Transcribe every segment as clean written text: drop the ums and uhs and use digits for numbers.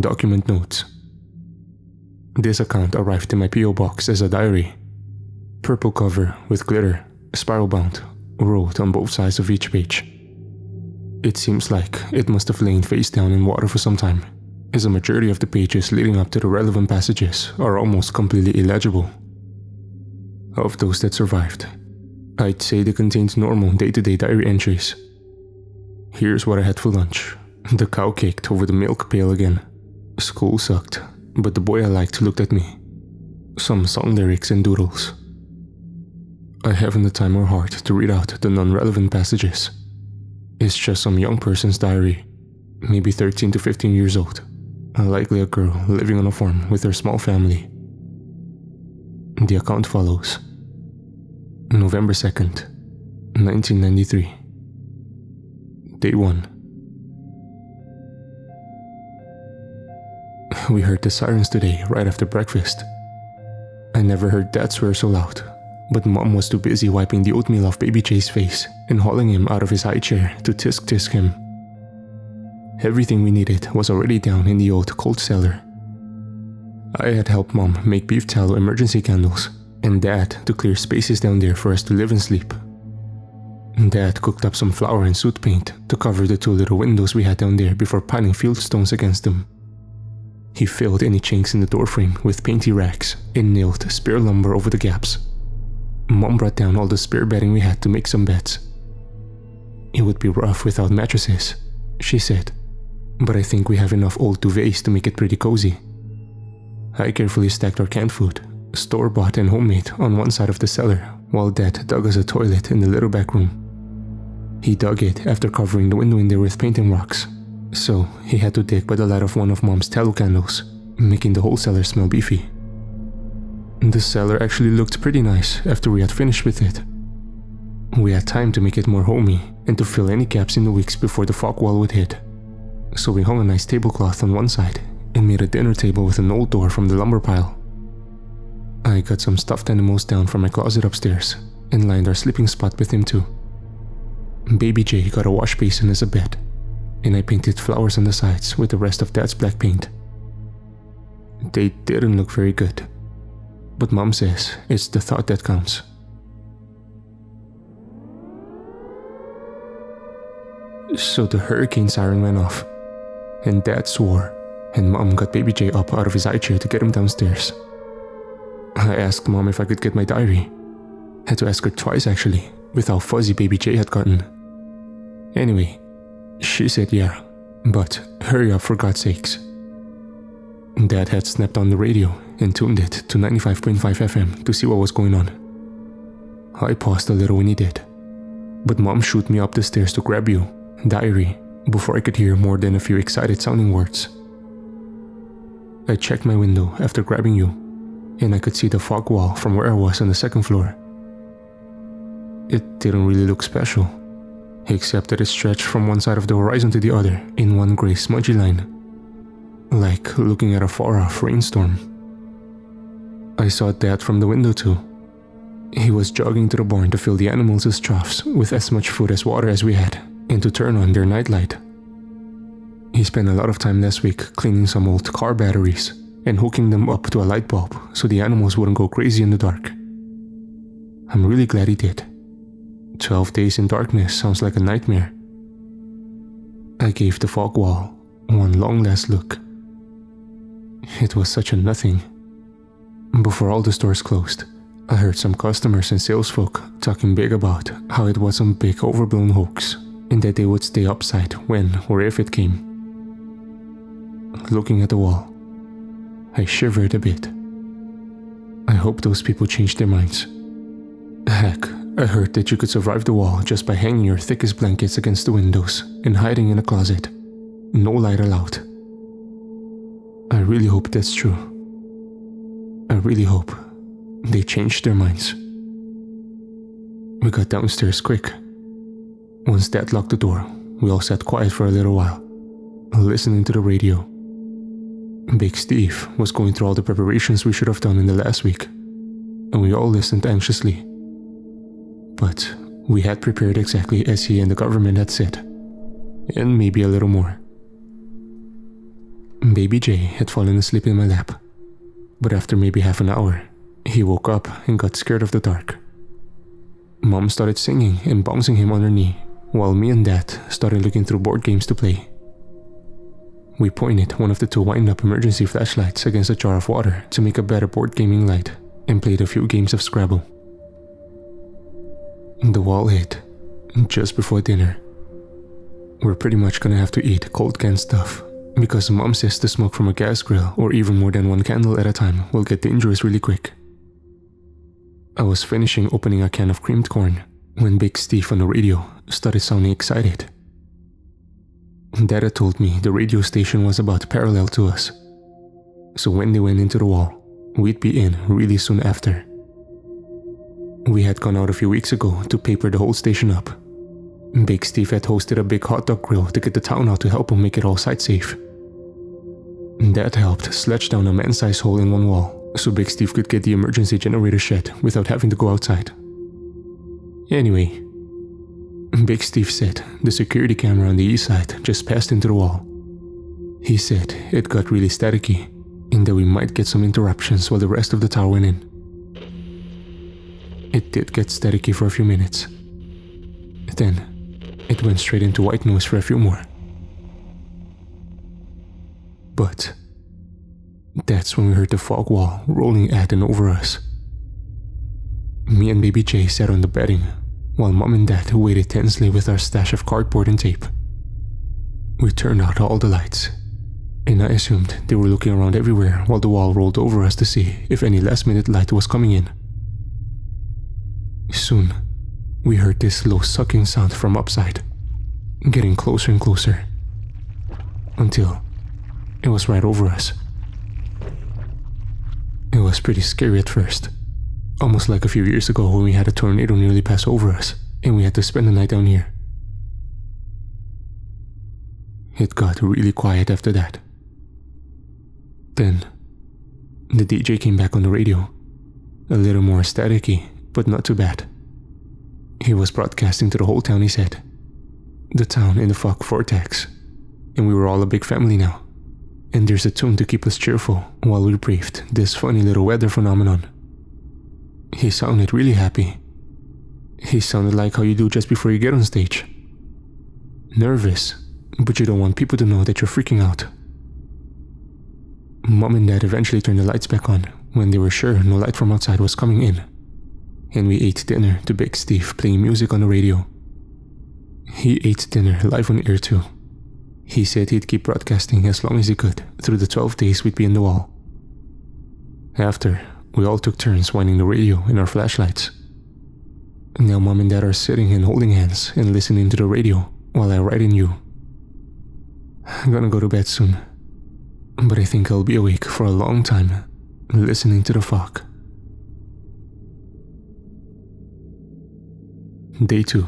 Document notes. This account arrived in my P.O. box as a diary. Purple cover with glitter, spiral bound, rolled on both sides of each page. It seems like it must have lain face down in water for some time, as a majority of the pages leading up to the relevant passages are almost completely illegible. Of those that survived, I'd say they contained normal day-to-day diary entries. Here's what I had for lunch. The cow kicked over the milk pail again. School sucked, but the boy I liked looked at me. Some song lyrics and doodles. I haven't the time or heart to read out the non-relevant passages. It's just some young person's diary, maybe 13 to 15 years old, likely a girl living on a farm with her small family. The account follows. November 2nd, 1993. Day 1. We heard the sirens today right after breakfast. I never heard Dad swear so loud, but Mom was too busy wiping the oatmeal off Baby Jay's face and hauling him out of his high chair to tisk-tisk him. Everything we needed was already down in the old cold cellar. I had helped Mom make beef tallow emergency candles, and Dad to clear spaces down there for us to live and sleep. Dad cooked up some flour and soot paint to cover the 2 little windows we had down there before piling field stones against them. He filled any chinks in the doorframe with painty racks and nailed spare lumber over the gaps. Mom brought down all the spare bedding we had to make some beds. It would be rough without mattresses, she said, but I think we have enough old duvets to make it pretty cozy. I carefully stacked our canned food, store-bought and homemade, on one side of the cellar, while Dad dug us a toilet in the little back room. He dug it after covering the window in there with painting rocks, so he had to dig by the light of one of Mom's tallow candles, making the whole cellar smell beefy. The cellar actually looked pretty nice after we had finished with it. We had time to make it more homey and to fill any gaps in the weeks before the fog wall would hit. So we hung a nice tablecloth on one side and made a dinner table with an old door from the lumber pile. I got some stuffed animals down from my closet upstairs and lined our sleeping spot with him too. Baby Jay got a wash basin as a bed, and I painted flowers on the sides with the rest of Dad's black paint. They didn't look very good, but Mom says it's the thought that counts. So the hurricane siren went off, and Dad swore, and Mom got Baby Jay up out of his high chair to get him downstairs. I asked Mom if I could get my diary. Had to ask her twice actually, with how fuzzy Baby Jay had gotten. Anyway, she said yeah, but hurry up for God's sakes. Dad had snapped on the radio and tuned it to 95.5 FM to see what was going on. I paused a little when he did, but Mom shooed me up the stairs to grab you, diary, before I could hear more than a few excited sounding words. I checked my window after grabbing you, and I could see the fog wall from where I was on the 2nd floor. It didn't really look special, except that it stretched from one side of the horizon to the other in one gray smudgy line, like looking at a far-off rainstorm. I saw Dad from the window too. He was jogging to the barn to fill the animals' troughs with as much food as water as we had, and to turn on their nightlight. He spent a lot of time last week cleaning some old car batteries and hooking them up to a light bulb so the animals wouldn't go crazy in the dark. I'm really glad he did. 12 days in darkness sounds like a nightmare. I gave the fog wall one long last look. It was such a nothing. Before all the stores closed, I heard some customers and salesfolk talking big about how it was some big overblown hoax and that they would stay upside when or if it came. Looking at the wall, I shivered a bit. I hope those people changed their minds. Heck, I heard that you could survive the wall just by hanging your thickest blankets against the windows and hiding in a closet. No light allowed. I really hope that's true. I really hope they changed their minds. We got downstairs quick. Once Dad locked the door, we all sat quiet for a little while, listening to the radio. Big Steve was going through all the preparations we should have done in the last week, and we all listened anxiously. But we had prepared exactly as he and the government had said, and maybe a little more. Baby J had fallen asleep in my lap, but after maybe half an hour, he woke up and got scared of the dark. Mom started singing and bouncing him on her knee, while me and Dad started looking through board games to play. We pointed one of the two wind-up emergency flashlights against a jar of water to make a better board gaming light and played a few games of Scrabble. The wall hit just before dinner. We're pretty much gonna have to eat cold canned stuff because Mom says the smoke from a gas grill or even more than one candle at a time will get dangerous really quick. I was finishing opening a can of creamed corn when Big Steve on the radio started sounding excited. Dad had told me the radio station was about parallel to us, so when they went into the wall, we'd be in really soon after. We had gone out a few weeks ago to paper the whole station up. Big Steve had hosted a big hot dog grill to get the town out to help him make it all site safe. Dad helped sledge down a man-sized hole in one wall so Big Steve could get the emergency generator shed without having to go outside. Anyway, Big Steve said the security camera on the east side just passed into the wall. He said it got really staticky and that we might get some interruptions while the rest of the tower went in. It did get staticky for a few minutes. Then, it went straight into white noise for a few more. But that's when we heard the fog wall rolling at and over us. Me and Baby J sat on the bedding, while Mom and Dad waited tensely with our stash of cardboard and tape. We turned out all the lights, and I assumed they were looking around everywhere while the wall rolled over us to see if any last-minute light was coming in. Soon, we heard this low sucking sound from upside, getting closer and closer, until it was right over us. It was pretty scary at first, almost like a few years ago when we had a tornado nearly pass over us and we had to spend the night down here. It got really quiet after that. Then, the DJ came back on the radio, a little more staticky, but not too bad. He was broadcasting to the whole town, he said. The town in the fog vortex, and we were all a big family now. And there's a tune to keep us cheerful while we braved this funny little weather phenomenon. He sounded really happy. He sounded like how you do just before you get on stage. Nervous, but you don't want people to know that you're freaking out. Mom and Dad eventually turned the lights back on when they were sure no light from outside was coming in. And we ate dinner to Big Steve playing music on the radio. He ate dinner live on air too. He said he'd keep broadcasting as long as he could through the 12 days we'd be in the wall. After, we all took turns winding the radio in our flashlights. Now Mom and Dad are sitting and holding hands and listening to the radio while I write in you. I'm gonna go to bed soon, but I think I'll be awake for a long time, listening to the fog. Day 2.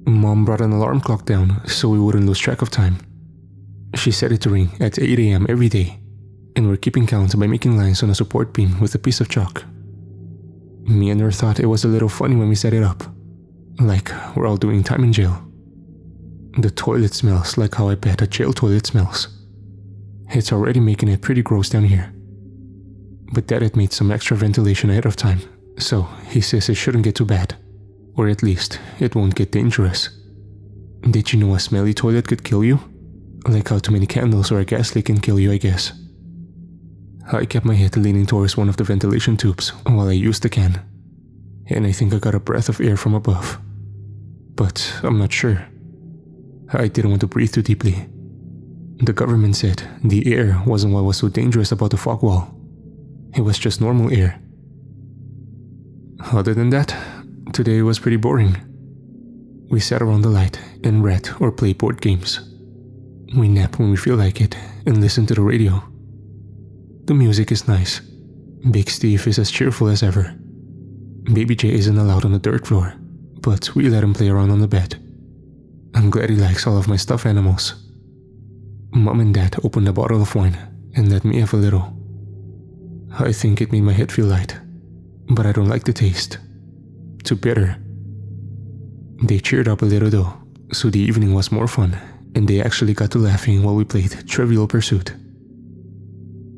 Mom brought an alarm clock down so we wouldn't lose track of time. She set it to ring at 8 a.m. every day, and we're keeping count by making lines on a support beam with a piece of chalk. Me and her thought it was a little funny when we set it up, like we're all doing time in jail. The toilet smells like how I bet a jail toilet smells. It's already making it pretty gross down here. But Dad had made some extra ventilation ahead of time, so he says it shouldn't get too bad. Or at least, it won't get dangerous. Did you know a smelly toilet could kill you? Like how too many candles or a gas leak can kill you, I guess. I kept my head leaning towards one of the ventilation tubes while I used the can. And I think I got a breath of air from above. But I'm not sure. I didn't want to breathe too deeply. The government said the air wasn't what was so dangerous about the fog wall. It was just normal air. Other than that, today was pretty boring. We sat around the light and read or played board games. We nap when we feel like it and listen to the radio. The music is nice. Big Steve is as cheerful as ever. Baby J isn't allowed on the dirt floor, but we let him play around on the bed. I'm glad he likes all of my stuffed animals. Mom and Dad opened a bottle of wine and let me have a little. I think it made my head feel light, but I don't like the taste. Too bitter. They cheered up a little though, so the evening was more fun, and they actually got to laughing while we played Trivial Pursuit.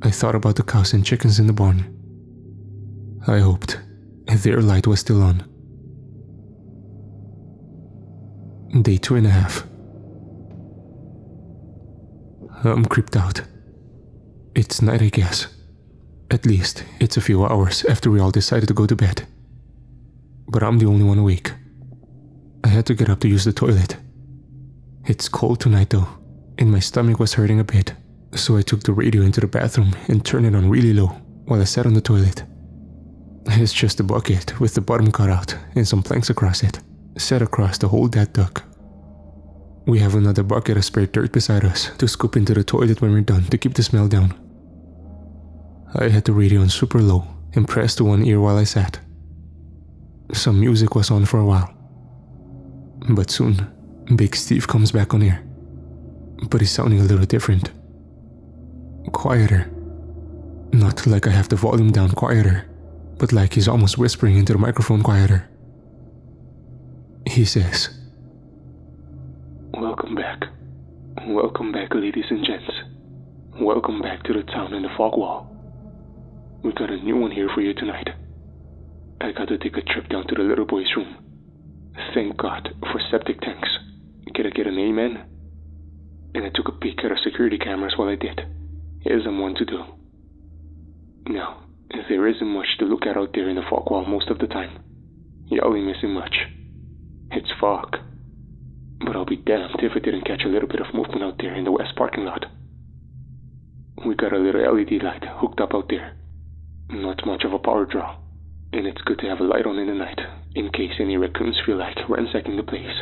I thought about the cows and chickens in the barn. I hoped their light was still on. Day 2.5. I'm creeped out. It's night, I guess. At least, it's a few hours after we all decided to go to bed. But I'm the only one awake. I had to get up to use the toilet. It's cold tonight though, and my stomach was hurting a bit, so I took the radio into the bathroom and turned it on really low while I sat on the toilet. It's just a bucket with the bottom cut out and some planks across it, set across the whole dead duck. We have another bucket of spare dirt beside us to scoop into the toilet when we're done to keep the smell down. I had the radio on super low and pressed to one ear while I sat. Some music was on for a while. But soon, Big Steve comes back on air. But he's sounding a little different. Quieter. Not like I have the volume down quieter, but like he's almost whispering into the microphone quieter. He says, "Welcome back. Welcome back, ladies and gents. Welcome back to the town in the fog wall. We got a new one here for you tonight. I got to take a trip down to the little boy's room. Thank God for septic tanks. Can I get an amen? And I took a peek at our security cameras while I did, as I'm one to do. Now, there isn't much to look at out there in the fog wall most of the time. Y'all ain't missing much. It's fog. But I'll be damned if I didn't catch a little bit of movement out there in the west parking lot. We got a little LED light hooked up out there. Not much of a power draw, and it's good to have a light on in the night, in case any raccoons feel like ransacking the place.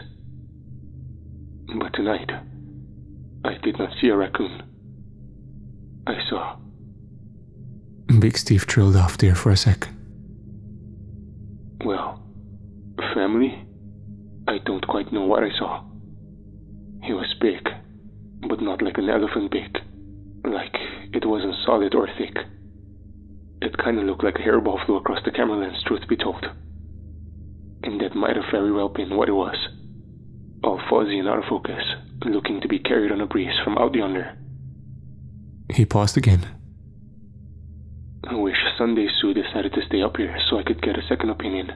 But tonight, I did not see a raccoon. I saw..." Big Steve trailed off there for a sec. "Well, family, I don't quite know what I saw. He was big, but not like an elephant big. Like it wasn't solid or thick. It kinda looked like a hairball flew across the camera lens, truth be told. And that might have very well been what it was. All fuzzy and out of focus, looking to be carried on a breeze from out yonder." He paused again. "I wish Sunday Sue decided to stay up here so I could get a second opinion.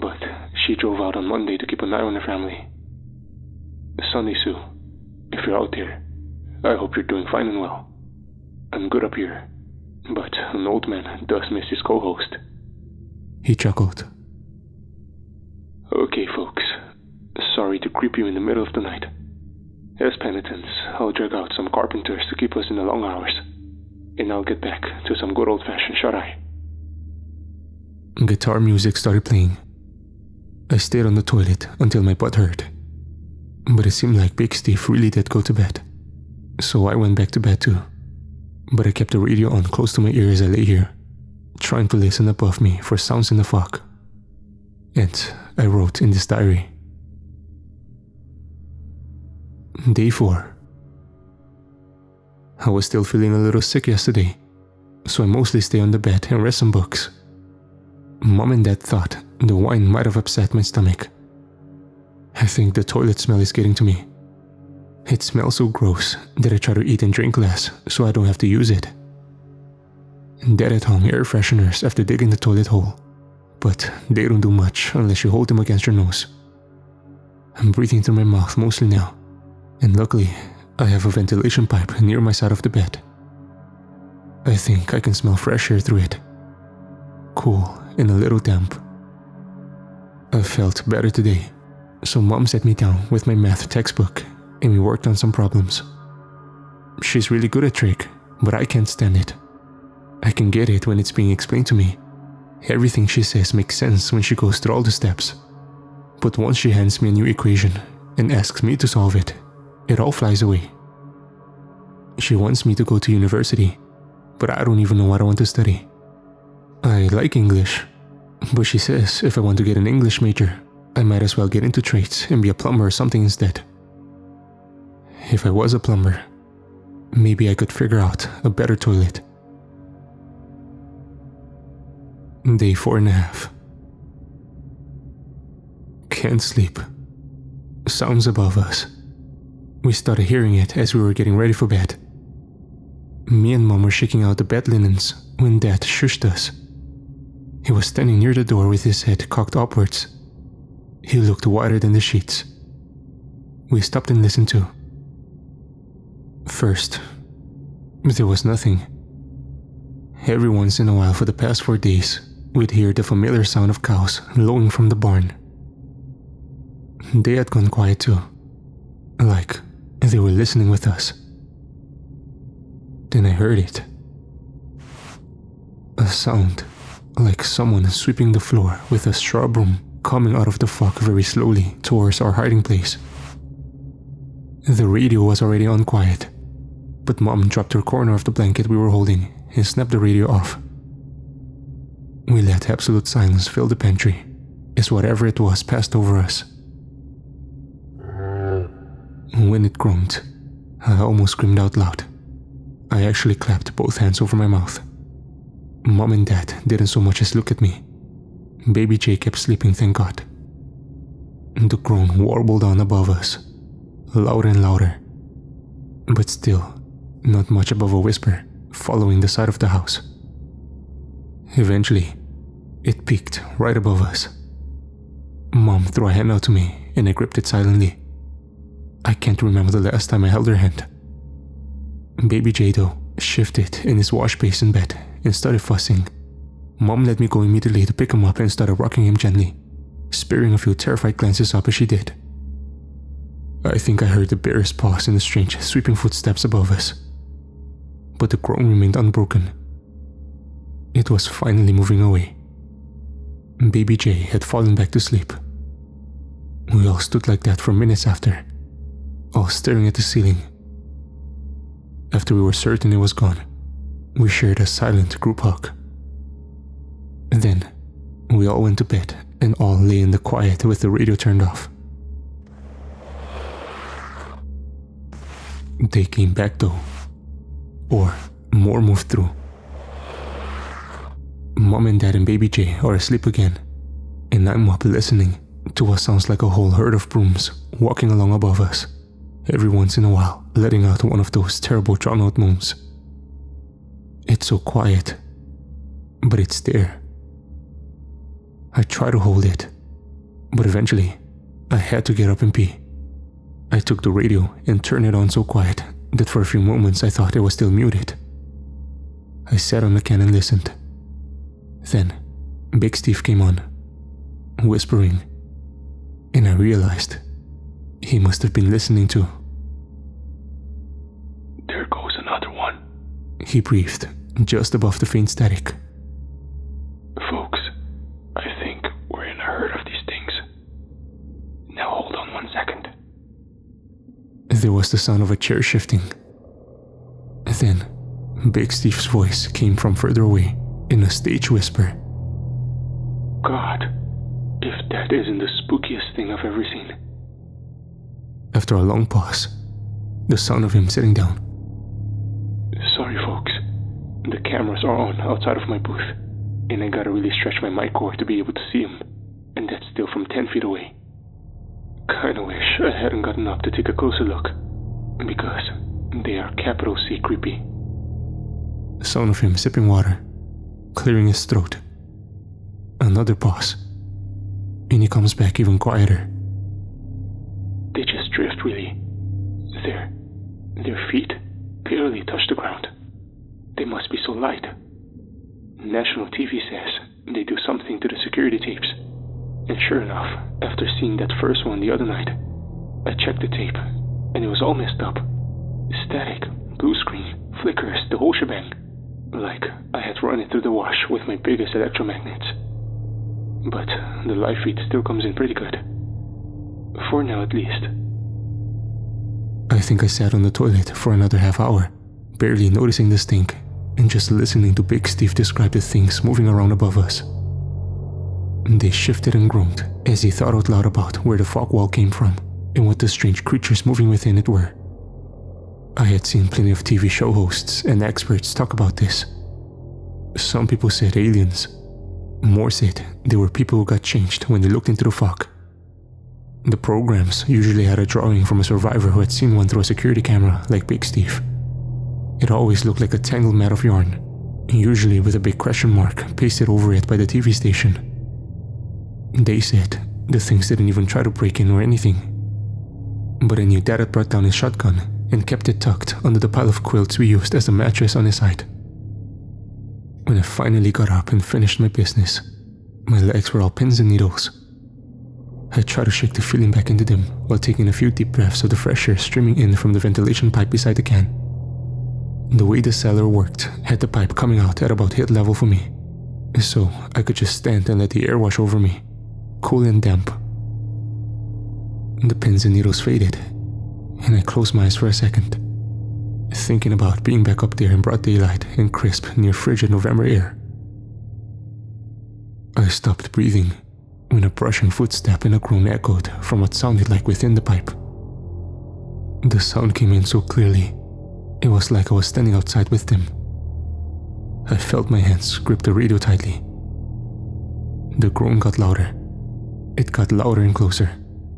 But she drove out on Monday to keep an eye on her family. Sunday Sue, if you're out there, I hope you're doing fine and well. I'm good up here, but an old man does miss his co-host." He chuckled. "Okay, folks. Sorry to creep you in the middle of the night. As penitence, I'll drag out some carpenters to keep us in the long hours, and I'll get back to some good old-fashioned shut-eye." Guitar music started playing. I stayed on the toilet until my butt hurt. But it seemed like Big Steve really did go to bed, so I went back to bed too. But I kept the radio on close to my ear as I lay here, trying to listen above me for sounds in the fog. And I wrote in this diary. Day 4. I was still feeling a little sick yesterday, so I mostly stay on the bed and read some books. Mom and Dad thought the wine might have upset my stomach. I think the toilet smell is getting to me. It smells so gross that I try to eat and drink less so I don't have to use it. Dad had hung air fresheners after digging the toilet hole, but they don't do much unless you hold them against your nose. I'm breathing through my mouth mostly now, and luckily I have a ventilation pipe near my side of the bed. I think I can smell fresh air through it. Cool and a little damp. I felt better today, so Mom sat me down with my math textbook and we worked on some problems. She's really good at trig, but I can't stand it. I can get it when it's being explained to me. Everything she says makes sense when she goes through all the steps. But once she hands me a new equation and asks me to solve it, it all flies away. She wants me to go to university, but I don't even know what I want to study. I like English, but she says if I want to get an English major, I might as well get into trades and be a plumber or something instead. If I was a plumber, maybe I could figure out a better toilet. Day 4.5. Can't sleep. Sounds above us. We started hearing it as we were getting ready for bed. Me and Mom were shaking out the bed linens when Dad shushed us. He was standing near the door with his head cocked upwards. He looked whiter than the sheets. We stopped and listened too. First, there was nothing. Every once in a while for the past 4 days, we'd hear the familiar sound of cows lowing from the barn. They had gone quiet too, like they were listening with us. Then I heard it. A sound like someone sweeping the floor with a straw broom coming out of the fog very slowly towards our hiding place. The radio was already on quiet, but Mom dropped her corner of the blanket we were holding and snapped the radio off. We let absolute silence fill the pantry as whatever it was passed over us. When it groaned, I almost screamed out loud. I actually clapped both hands over my mouth. Mom and Dad didn't so much as look at me. Baby J kept sleeping, thank God. The groan warbled on above us, louder and louder, but still not much above a whisper following the side of the house. Eventually, it peaked right above us. Mom threw a hand out to me and I gripped it silently. I can't remember the last time I held her hand. Baby J, though, shifted in his wash basin bed and started fussing. Mom let me go immediately to pick him up and started rocking him gently, sparing a few terrified glances up as she did. I think I heard the barest pause in the strange sweeping footsteps above us, but the groan remained unbroken. It was finally moving away. Baby J had fallen back to sleep. We all stood like that for minutes after, all staring at the ceiling. After we were certain it was gone, we shared a silent group hug. And then, we all went to bed and all lay in the quiet with the radio turned off. They came back though, or more moved through. Mom and Dad and Baby J are asleep again, and I'm up listening to what sounds like a whole herd of brooms walking along above us, every once in a while letting out one of those terrible drawn-out moans. It's so quiet, but it's there. I try to hold it, but eventually I had to get up and pee. I took the radio and turned it on so quiet that for a few moments I thought it was still muted. I sat on the can and listened. Then, Big Steve came on, whispering, and I realized he must have been listening too. "There goes another one," he breathed, just above the faint static. "Folks, I think we're in a herd of these things. Now hold on 1 second." There was the sound of a chair shifting. Then, Big Steve's voice came from further away in a stage whisper. "God, if that isn't the spookiest thing I've ever seen." After a long pause, the sound of him sitting down. "Sorry folks, the cameras are on outside of my booth, and I gotta really stretch my mic cord to be able to see him, and that's still from 10 feet away. Kinda wish I hadn't gotten up to take a closer look, because they are capital C creepy." The sound of him sipping water, clearing his throat. Another pause, and he comes back even quieter. "They just drift really. Their feet barely touch the ground. They must be so light. National TV says they do something to the security tapes. And sure enough, after seeing that first one the other night, I checked the tape, and it was all messed up. Static, blue screen, flickers, the whole shebang. Like I had run it through the wash with my biggest electromagnets. But the live feed still comes in pretty good. For now at least." I think I sat on the toilet for another half hour, barely noticing the stink, and just listening to Big Steve describe the things moving around above us. They shifted and groaned as he thought out loud about where the fog wall came from and what the strange creatures moving within it were. I had seen plenty of TV show hosts and experts talk about this. Some people said aliens. More said they were people who got changed when they looked into the fog. The programs usually had a drawing from a survivor who had seen one through a security camera like Big Steve. It always looked like a tangled mat of yarn, usually with a big question mark pasted over it by the TV station. They said the things didn't even try to break in or anything, but I knew Dad had brought down his shotgun and kept it tucked under the pile of quilts we used as a mattress on his side. When I finally got up and finished my business, my legs were all pins and needles. I tried to shake the feeling back into them while taking a few deep breaths of the fresh air streaming in from the ventilation pipe beside the can. The way the cellar worked had the pipe coming out at about hip level for me, so I could just stand and let the air wash over me, cool and damp. The pins and needles faded, and I closed my eyes for a second, thinking about being back up there in broad daylight and crisp, near frigid November air. I stopped breathing when a brushing footstep and a groan echoed from what sounded like within the pipe. The sound came in so clearly, it was like I was standing outside with them. I felt my hands grip the radio tightly. The groan got louder. It got louder and closer,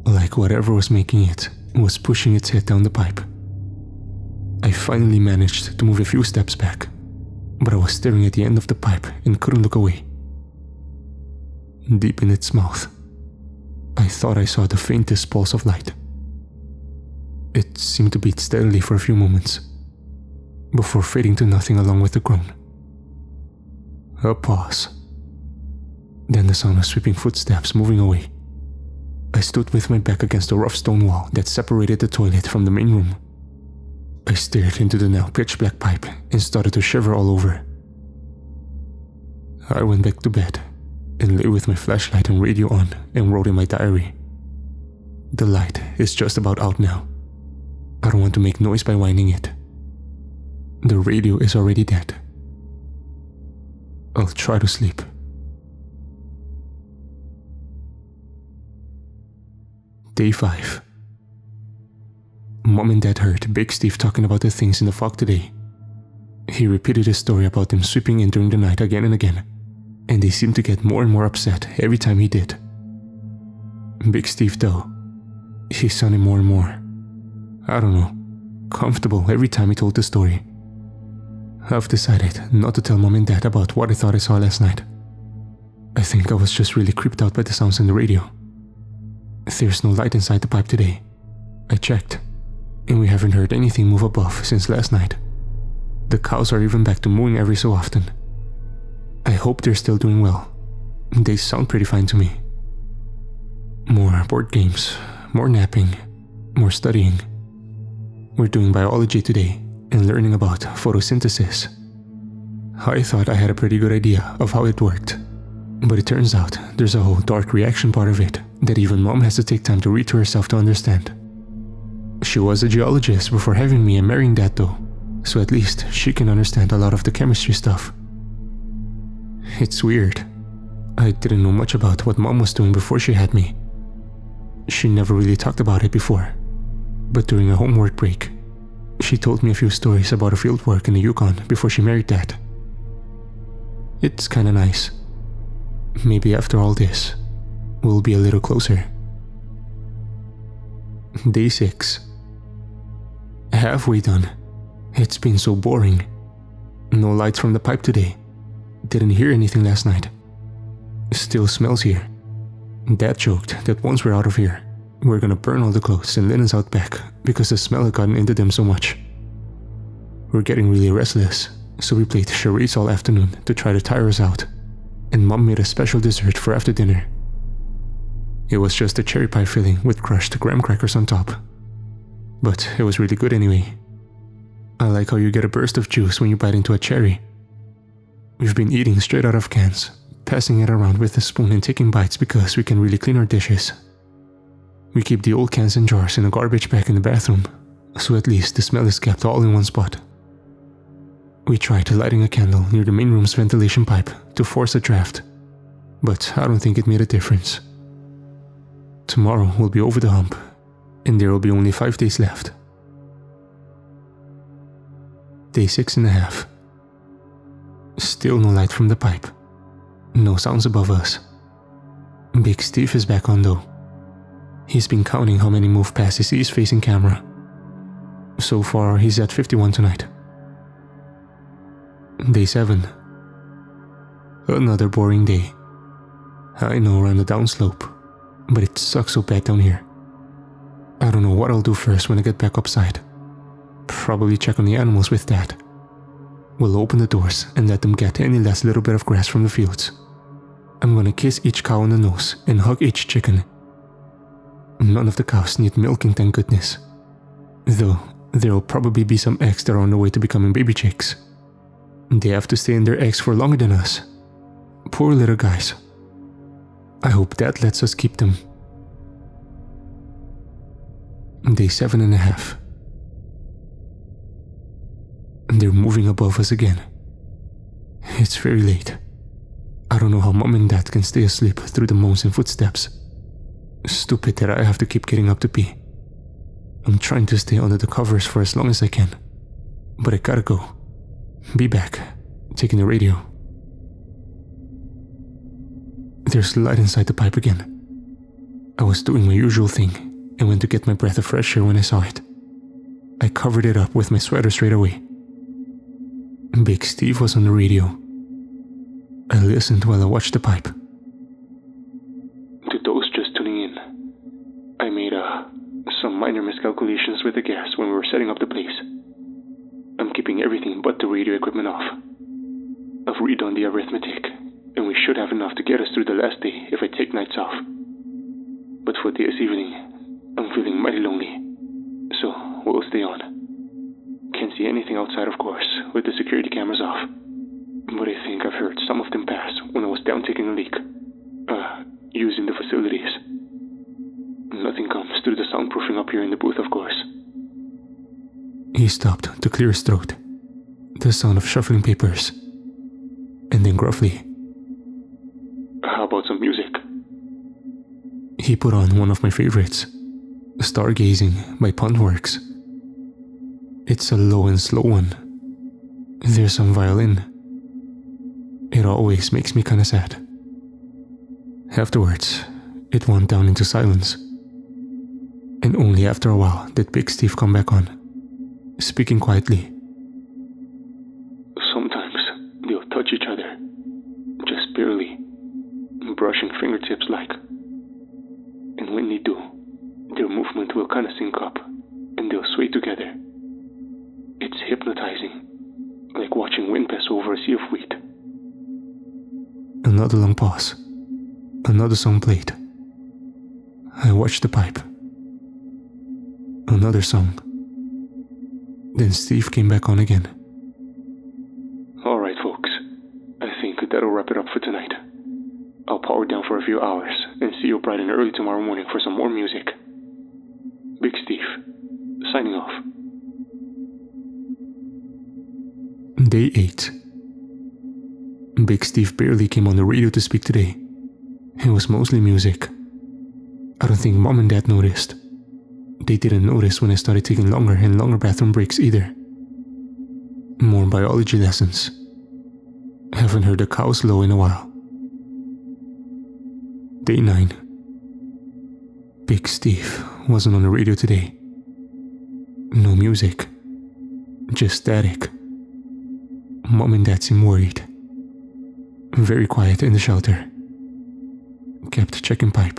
like whatever was making it was pushing its head down the pipe. I finally managed to move a few steps back, but I was staring at the end of the pipe and couldn't look away. Deep in its mouth, I thought I saw the faintest pulse of light. It seemed to beat steadily for a few moments, before fading to nothing along with the groan. A pause. Then the sound of sweeping footsteps moving away. I stood with my back against the rough stone wall that separated the toilet from the main room. I stared into the now pitch-black pipe and started to shiver all over. I went back to bed and lay with my flashlight and radio on and wrote in my diary. The light is just about out now. I don't want to make noise by winding it. The radio is already dead. I'll try to sleep. Day 5. Mom and Dad heard Big Steve talking about the things in the fog today. He repeated his story about them sweeping in during the night again and again, and they seemed to get more and more upset every time he did. Big Steve, though, he sounded more and more, I don't know, comfortable every time he told the story. I've decided not to tell Mom and Dad about what I thought I saw last night. I think I was just really creeped out by the sounds in the radio. There's no light inside the pipe today. I checked, and we haven't heard anything move above since last night. The cows are even back to mooing every so often. I hope they're still doing well. They sound pretty fine to me. More board games, more napping, more studying. We're doing biology today and learning about photosynthesis. I thought I had a pretty good idea of how it worked, but it turns out there's a whole dark reaction part of it that even Mom has to take time to read to herself to understand. She was a geologist before having me and marrying Dad though, so at least she can understand a lot of the chemistry stuff. It's weird. I didn't know much about what Mom was doing before she had me. She never really talked about it before, but during a homework break, she told me a few stories about her field work in the Yukon before she married Dad. It's kinda nice. Maybe after all this, we'll be a little closer. Day 6. Halfway done. It's been so boring. No lights from the pipe today. Didn't hear anything last night. Still smells here. Dad joked that once we're out of here, we're gonna burn all the clothes and linens out back because the smell had gotten into them so much. We're getting really restless, so we played charades all afternoon to try to tire us out, and Mom made a special dessert for after dinner. It was just a cherry pie filling with crushed graham crackers on top. But it was really good anyway. I like how you get a burst of juice when you bite into a cherry. We've been eating straight out of cans, passing it around with a spoon and taking bites because we can really clean our dishes. We keep the old cans and jars in a garbage bag in the bathroom, so at least the smell is kept all in one spot. We tried lighting a candle near the main room's ventilation pipe to force a draft, but I don't think it made a difference. Tomorrow we'll be over the hump, and there will be only 5 days left. Day 6.5. Still no light from the pipe. No sounds above us. Big Steve is back on though. He's been counting how many move past his east-facing camera. So far, he's at 51 tonight. Day 7. Another boring day. I know we're on the downslope, but it sucks so bad down here. I don't know what I'll do first when I get back upside. Probably check on the animals with that. We'll open the doors and let them get any last little bit of grass from the fields. I'm gonna kiss each cow on the nose and hug each chicken. None of the cows need milking, thank goodness. Though, there'll probably be some eggs that are on the way to becoming baby chicks. They have to stay in their eggs for longer than us. Poor little guys. I hope Dad lets us keep them. Day 7.5. They're moving above us again. It's very late. I don't know how Mom and Dad can stay asleep through the moans and footsteps. Stupid that I have to keep getting up to pee. I'm trying to stay under the covers for as long as I can. But I gotta go. Be back. Taking the radio. There's light inside the pipe again. I was doing my usual thing and went to get my breath of fresh air when I saw it. I covered it up with my sweater straight away. Big Steve was on the radio. I listened while I watched the pipe. To those just tuning in, I made some minor miscalculations with the gas when we were setting up the place. I'm keeping everything but the radio equipment off. I've redone the arithmetic, and we should have enough to get us through the last day if I take nights off. But for this evening, I'm feeling mighty lonely, so we'll stay on. Can't see anything outside, of course, with the security cameras off. But I think I've heard some of them pass when I was down taking a leak. Using the facilities. Nothing comes through the soundproofing up here in the booth, of course. He stopped to clear his throat. The sound of shuffling papers. And then gruffly, how about some music? He put on one of my favorites, Stargazing by Puntworks. It's a low and slow one. There's some violin. It always makes me kinda sad. Afterwards, it went down into silence. And only after a while did Big Steve come back on, speaking quietly. Sometimes they'll touch each other, just barely, brushing fingertips like. And when they do, their movement will kinda sync up, and they'll sway together. It's hypnotizing, like watching wind pass over a sea of wheat. Another long pause. Another song played. I watched the pipe. Another song. Then Steve came back on again. Alright folks, I think that'll wrap it up for tonight. I'll power down for a few hours and see you bright and early tomorrow morning for some more music. Big Steve, signing off. Day 8. Big Steve barely came on the radio to speak today. It was mostly music. I don't think Mom and Dad noticed. They didn't notice when I started taking longer and longer bathroom breaks either. More biology lessons. Haven't heard the cows low in a while. Day 9. Big Steve wasn't on the radio today. No music. Just static. Mom and Dad seemed worried. Very quiet in the shelter. Kept checking pipe.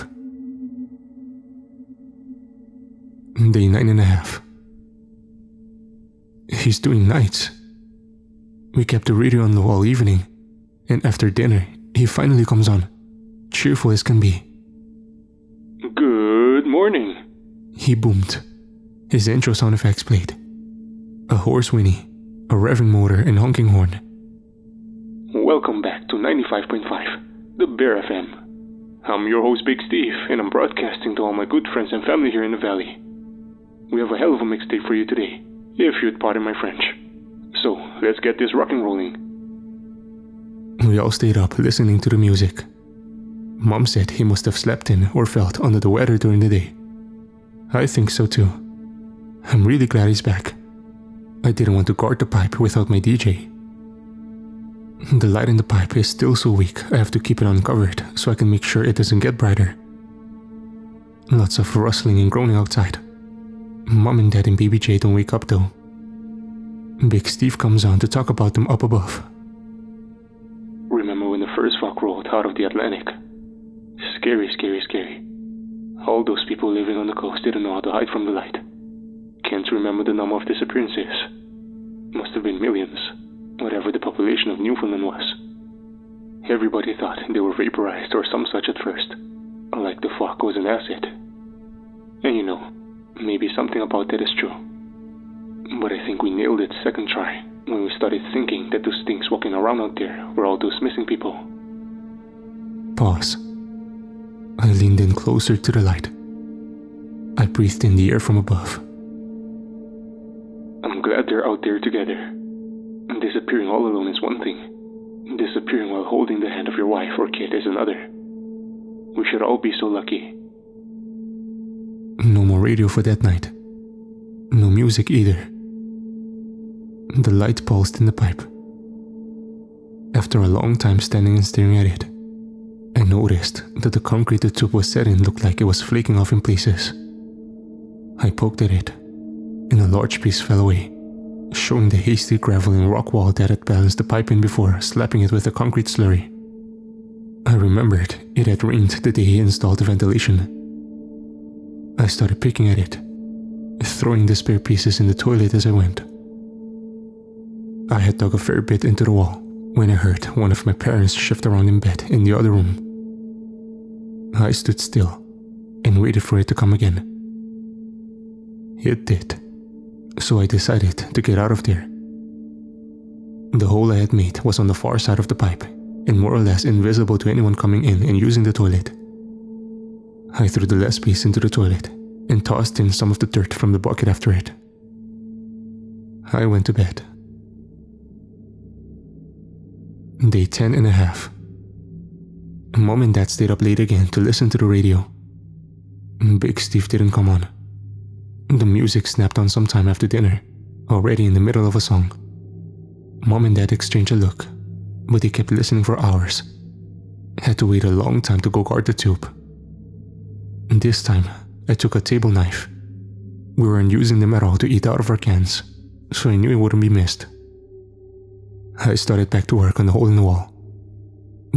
Day 9.5. He's doing nights. We kept the radio on low all evening, and after dinner, he finally comes on, cheerful as can be. Good morning, he boomed. His intro sound effects played. A horse whinny, a revving motor, and honking horn. Welcome back to 95.5, the Bear FM. I'm your host Big Steve, and I'm broadcasting to all my good friends and family here in the valley. We have a hell of a mixtape for you today, if you'd pardon my French. So, let's get this rock and rolling. We all stayed up listening to the music. Mom said he must have slept in or felt under the weather during the day. I think so too. I'm really glad he's back. I didn't want to guard the pipe without my DJ. The light in the pipe is still so weak I have to keep it uncovered so I can make sure it doesn't get brighter. Lots of rustling and groaning outside. Mom and Dad and Baby J don't wake up though. Big Steve comes on to talk about them up above. Remember when the first rock rolled out of the Atlantic? Scary, scary, scary. All those people living on the coast didn't know how to hide from the light. Can't remember the number of disappearances. Must have been millions, whatever the population of Newfoundland was. Everybody thought they were vaporized or some such at first, like the fog was an acid. And you know, maybe something about that is true. But I think we nailed it second try when we started thinking that those things walking around out there were all those missing people. Pause. I leaned in closer to the light. I breathed in the air from above. I'm glad they're out there together. Disappearing all alone is one thing. Disappearing while holding the hand of your wife or kid is another. We should all be so lucky. No more radio for that night. No music either. The light pulsed in the pipe. After a long time standing and staring at it, I noticed that the concrete the tube was set in looked like it was flaking off in places. I poked at it, and a large piece fell away, showing the hasty gravel and rock wall that had balanced the pipe in before slapping it with a concrete slurry. I remembered it had rained the day he installed the ventilation. I started picking at it, throwing the spare pieces in the toilet as I went. I had dug a fair bit into the wall when I heard one of my parents shift around in bed in the other room. I stood still and waited for it to come again. It did, so I decided to get out of there. The hole I had made was on the far side of the pipe and more or less invisible to anyone coming in and using the toilet. I threw the last piece into the toilet and tossed in some of the dirt from the bucket after it. I went to bed. Day 10 and a half. Mom and Dad stayed up late again to listen to the radio. Big Steve didn't come on. The music snapped on sometime after dinner, already in the middle of a song. Mom and Dad exchanged a look, but they kept listening for hours. Had to wait a long time to go guard the tube. This time, I took a table knife. We weren't using them at all to eat out of our cans, so I knew it wouldn't be missed. I started back to work on the hole in the wall.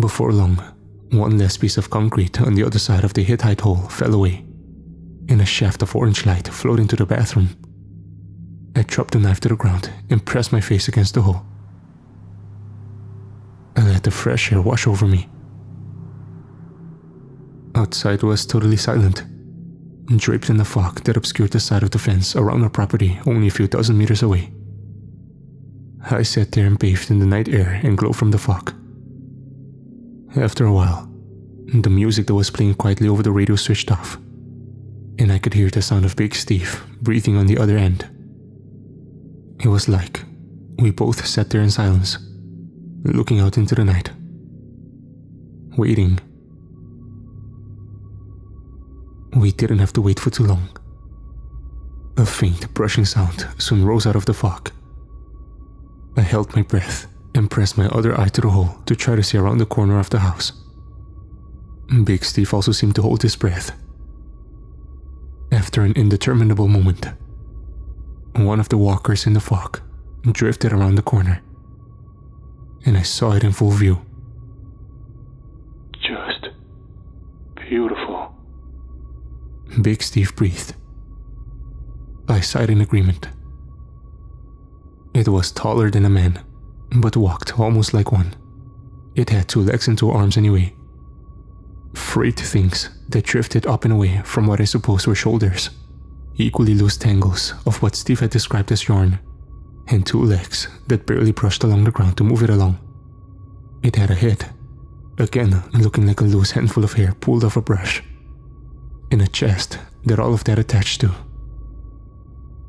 Before long, one last piece of concrete on the other side of the hit-height hole fell away, and a shaft of orange light flowed into the bathroom. I dropped the knife to the ground and pressed my face against the hole. I let the fresh air wash over me. Outside was totally silent, draped in the fog that obscured the side of the fence around our property only a few dozen meters away. I sat there and bathed in the night air and glow from the fog. After a while, the music that was playing quietly over the radio switched off, and I could hear the sound of Big Steve breathing on the other end. It was like we both sat there in silence, looking out into the night, waiting. We didn't have to wait for too long. A faint brushing sound soon rose out of the fog. I held my breath and pressed my other eye to the hole to try to see around the corner of the house. Big Steve also seemed to hold his breath. After an indeterminable moment, one of the walkers in the fog drifted around the corner, and I saw it in full view. Just beautiful. Big Steve breathed. I sighed in agreement. It was taller than a man, but walked almost like one. It had 2 legs and 2 arms anyway. Freight things that drifted up and away from what I supposed were shoulders. Equally loose tangles of what Steve had described as yarn, and 2 legs that barely brushed along the ground to move it along. It had a head, again looking like a loose handful of hair pulled off a brush, and a chest that all of that attached to.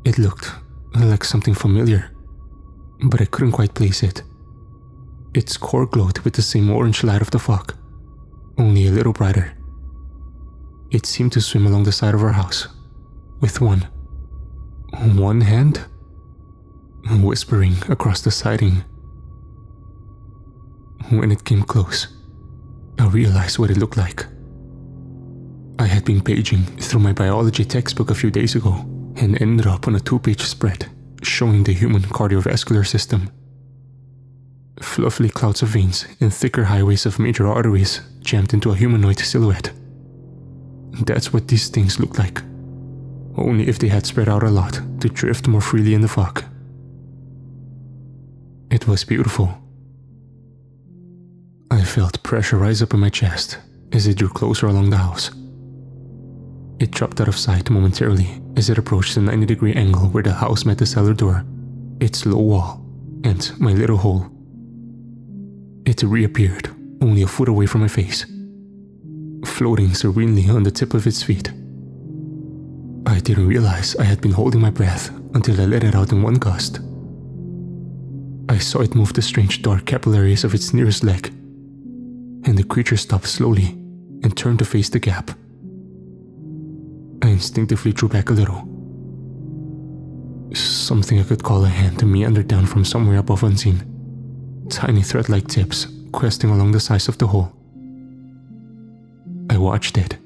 It looked like something familiar, but I couldn't quite place it. Its core glowed with the same orange light of the fog, only a little brighter. It seemed to swim along the side of our house, with one hand, whispering across the siding. When it came close, I realized what it looked like. I had been paging through my biology textbook a few days ago and ended up on a 2-page spread showing the human cardiovascular system. Fluffy clouds of veins and thicker highways of major arteries jammed into a humanoid silhouette. That's what these things looked like, only if they had spread out a lot to drift more freely in the fog. It was beautiful. I felt pressure rise up in my chest as it drew closer along the house. It dropped out of sight momentarily as it approached the 90-degree angle where the house met the cellar door, its low wall, and my little hole. It reappeared only a foot away from my face, floating serenely on the tip of its feet. I didn't realize I had been holding my breath until I let it out in one gust. I saw it move the strange dark capillaries of its nearest leg, and the creature stopped slowly and turned to face the gap. I instinctively drew back a little. Something I could call a hand meandered down from somewhere above unseen, tiny thread-like tips questing along the sides of the hole. I watched it.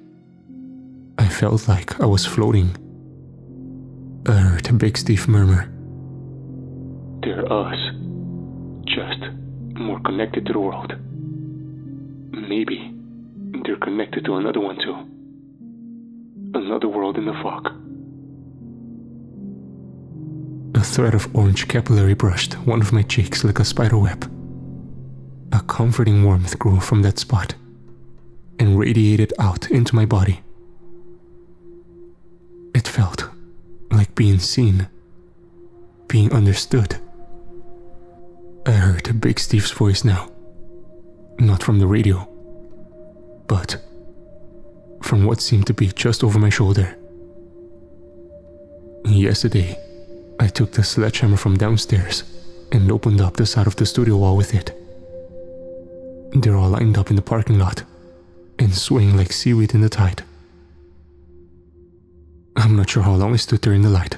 I felt like I was floating. I heard Big Steve murmur, "They're us. Just more connected to the world. Maybe they're connected to another one too. Another world in the fog." A thread of orange capillary brushed one of my cheeks like a spider web. A comforting warmth grew from that spot and radiated out into my body. It felt like being seen, being understood. I heard Big Steve's voice now, not from the radio, but from what seemed to be just over my shoulder. Yesterday, I took the sledgehammer from downstairs and opened up the side of the studio wall with it. They're all lined up in the parking lot and swaying like seaweed in the tide. I'm not sure how long I stood there in the light.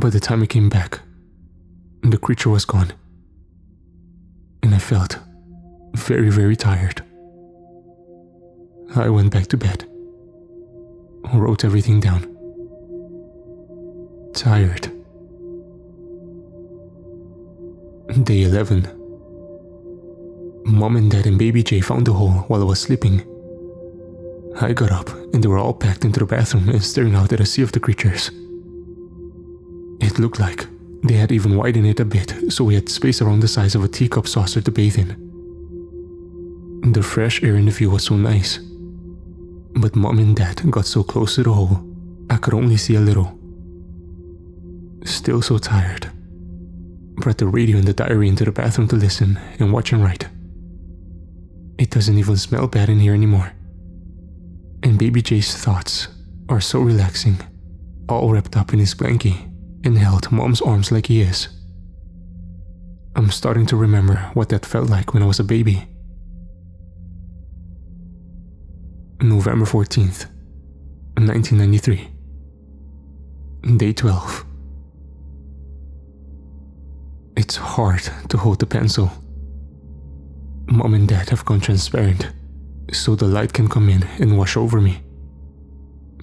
By the time I came back, the creature was gone, and I felt very, very tired. I went back to bed, wrote everything down. Tired. Day 11. Mom and Dad and Baby J found the hole while I was sleeping. I got up and they were all packed into the bathroom and staring out at a sea of the creatures. It looked like they had even widened it a bit so we had space around the size of a teacup saucer to bathe in. The fresh air in the view was so nice, but Mom and Dad got so close to the hole I could only see a little. Still so tired. Brought the radio and the diary into the bathroom to listen and watch and write. It doesn't even smell bad in here anymore. And Baby J's thoughts are so relaxing, all wrapped up in his blankie and held Mom's arms like he is. I'm starting to remember what that felt like when I was a baby. November 14th, 1993. Day 12. It's hard to hold the pencil. Mom and Dad have gone transparent, so the light can come in and wash over me.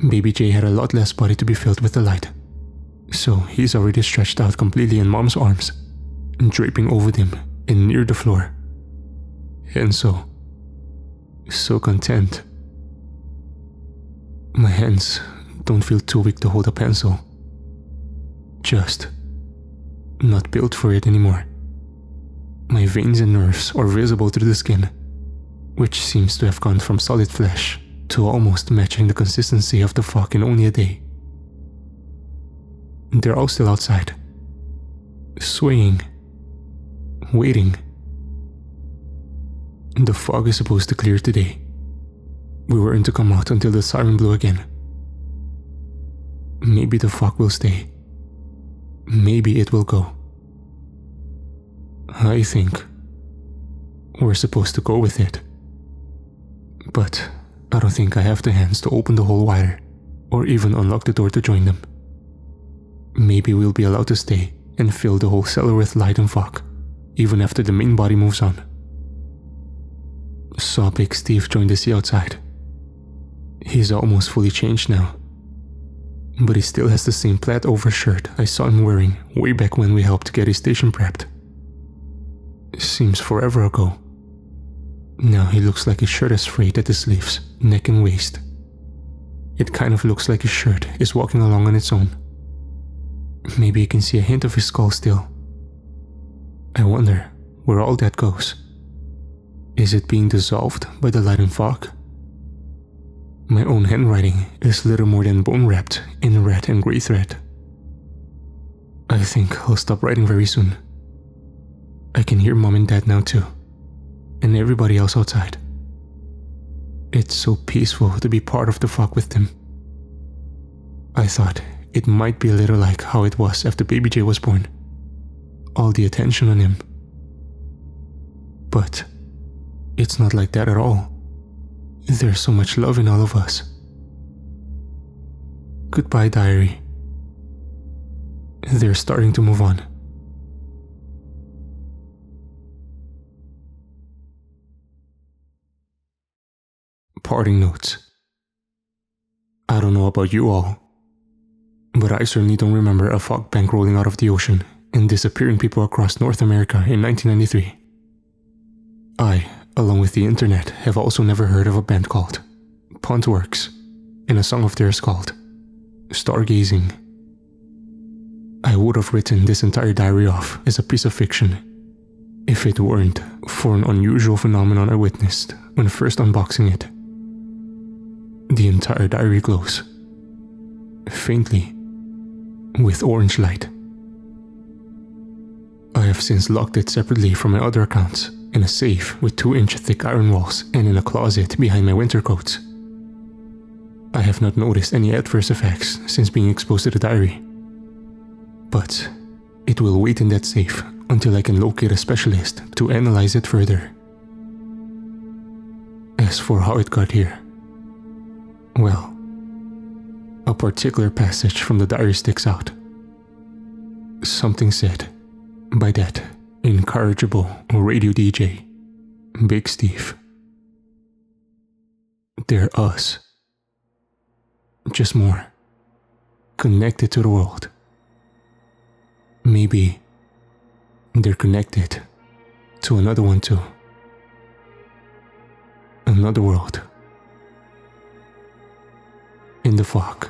Baby J had a lot less body to be filled with the light, so he's already stretched out completely in Mom's arms, draping over them and near the floor. And so content. My hands don't feel too weak to hold a pencil. Just not built for it anymore. My veins and nerves are visible through the skin, which seems to have gone from solid flesh to almost matching the consistency of the fog in only a day. They're all still outside, swaying, waiting. The fog is supposed to clear today. We weren't to come out until the siren blew again. Maybe the fog will stay. Maybe it will go. I think we're supposed to go with it. But I don't think I have the hands to open the hole wider, or even unlock the door to join them. Maybe we'll be allowed to stay and fill the whole cellar with light and fog, even after the main body moves on. Saw Big Steve join the sea outside. He's almost fully changed now, but he still has the same plaid overshirt I saw him wearing way back when we helped get his station prepped. Seems forever ago. Now he looks like his shirt is frayed at the sleeves, neck and waist. It kind of looks like his shirt is walking along on its own. Maybe you can see a hint of his skull still. I wonder where all that goes. Is it being dissolved by the light and fog? My own handwriting is little more than bone-wrapped in red and grey thread. I think I'll stop writing very soon. I can hear Mom and Dad now too, and everybody else outside. It's so peaceful to be part of the fog with them. I thought it might be a little like how it was after Baby J was born. All the attention on him. But it's not like that at all. There's so much love in all of us. Goodbye, diary. They're starting to move on. Parting notes. I don't know about you all, but I certainly don't remember a fog bank rolling out of the ocean and disappearing people across North America in 1993. I, along with the internet, have also never heard of a band called Puntworks, and a song of theirs called Stargazing. I would have written this entire diary off as a piece of fiction if it weren't for an unusual phenomenon I witnessed when first unboxing it. The entire diary glows, faintly, with orange light. I have since locked it separately from my other accounts in a safe with 2-inch thick iron walls and in a closet behind my winter coats. I have not noticed any adverse effects since being exposed to the diary, but it will wait in that safe until I can locate a specialist to analyze it further. As for how it got here, well, a particular passage from the diary sticks out. Something said by that incorrigible radio DJ, Big Steve. They're us. Just more connected to the world. Maybe they're connected to another one too. Another world. In the fog.